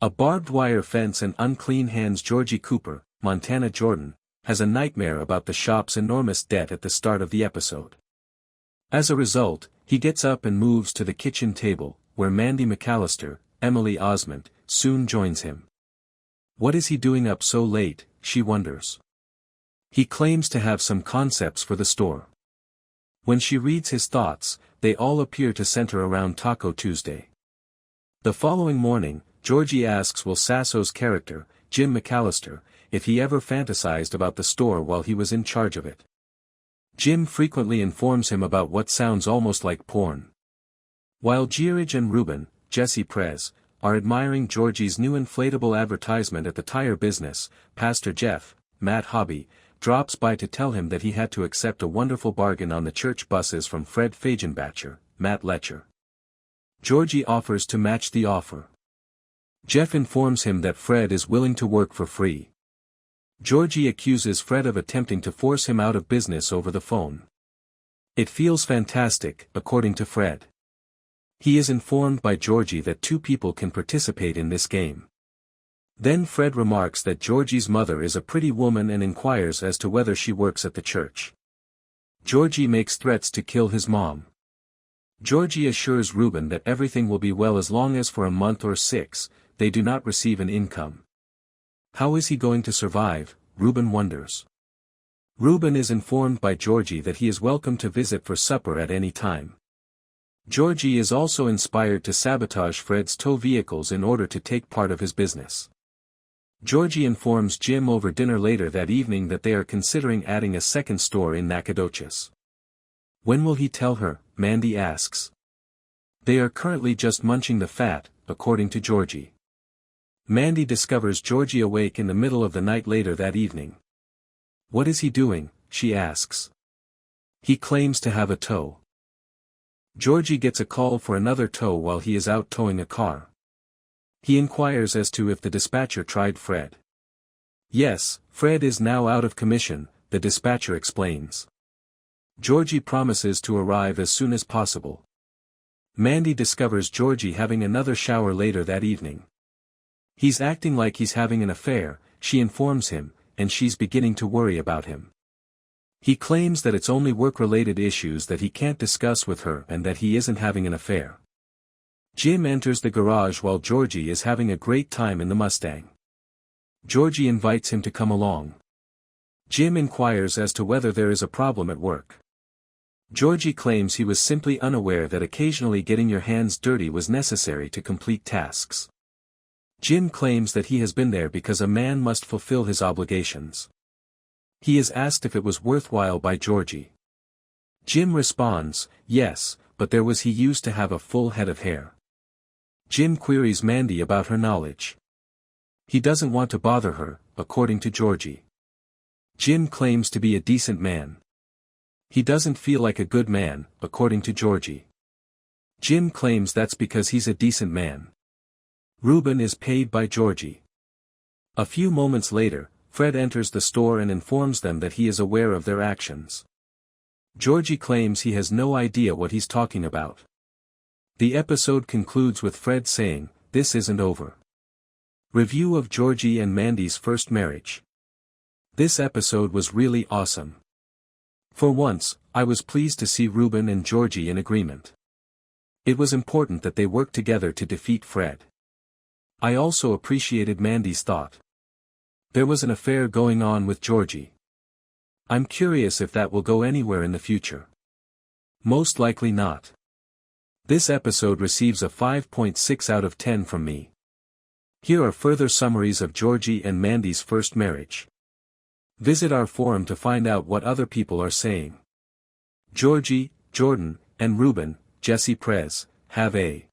A barbed wire fence and unclean hands. Georgie Cooper, Montana Jordan, has a nightmare about the shop's enormous debt at the start of the episode. As a result, he gets up and moves to the kitchen table, where Mandy McAllister, Emily Osment, soon joins him. What is he doing up so late, she wonders. He claims to have some concepts for the store. When she reads his thoughts, they all appear to center around Taco Tuesday. The following morning, Georgie asks Will Sasso's character, Jim McAllister, if he ever fantasized about the store while he was in charge of it. Jim frequently informs him about what sounds almost like porn. While Georige and Ruben, Jessie Prez, are admiring Georgie's new inflatable advertisement at the tire business, Pastor Jeff, Matt Hobby, drops by to tell him that he had to accept a wonderful bargain on the church buses from Fred Fagenbacher, Matt Letscher. Georgie offers to match the offer. Jeff informs him that Fred is willing to work for free. Georgie accuses Fred of attempting to force him out of business over the phone. It feels fantastic, according to Fred. He is informed by Georgie that two people can participate in this game. Then Fred remarks that Georgie's mother is a pretty woman and inquires as to whether she works at the church. Georgie makes threats to kill his mom. Georgie assures Ruben that everything will be well as long as for a month or 6, they do not receive an income. How is he going to survive, Ruben wonders. Ruben is informed by Georgie that he is welcome to visit for supper at any time. Georgie is also inspired to sabotage Fred's tow vehicles in order to take part of his business. Georgie informs Jim over dinner later that evening that they are considering adding a second store in Nacogdoches. When will he tell her, Mandy asks. They are currently just munching the fat, according to Georgie. Mandy discovers Georgie awake in the middle of the night later that evening. What is he doing, she asks. He claims to have a tow. Georgie gets a call for another tow while he is out towing a car. He inquires as to if the dispatcher tried Fred. Yes, Fred is now out of commission, the dispatcher explains. Georgie promises to arrive as soon as possible. Mandy discovers Georgie having another shower later that evening. He's acting like he's having an affair, she informs him, and she's beginning to worry about him. He claims that it's only work-related issues that he can't discuss with her and that he isn't having an affair. Jim enters the garage while Georgie is having a great time in the Mustang. Georgie invites him to come along. Jim inquires as to whether there is a problem at work. Georgie claims he was simply unaware that occasionally getting your hands dirty was necessary to complete tasks. Jim claims that he has been there because a man must fulfill his obligations. He is asked if it was worthwhile by Georgie. Jim responds, yes, but there was he used to have a full head of hair. Jim queries Mandy about her knowledge. He doesn't want to bother her, according to Georgie. Jim claims to be a decent man. He doesn't feel like a good man, according to Georgie. Jim claims that's because he's a decent man. Ruben is paid by Georgie. A few moments later, Fred enters the store and informs them that he is aware of their actions. Georgie claims he has no idea what he's talking about. The episode concludes with Fred saying, "This isn't over." Review of Georgie and Mandy's first marriage. This episode was really awesome. For once, I was pleased to see Ruben and Georgie in agreement. It was important that they worked together to defeat Fred. I also appreciated Mandy's thought. There was an affair going on with Georgie. I'm curious if that will go anywhere in the future. Most likely not. This episode receives a 5.6 out of 10 from me. Here are further summaries of Georgie and Mandy's first marriage. Visit our forum to find out what other people are saying. Georgie, Jordan, and Ruben, Jessie Prez, have a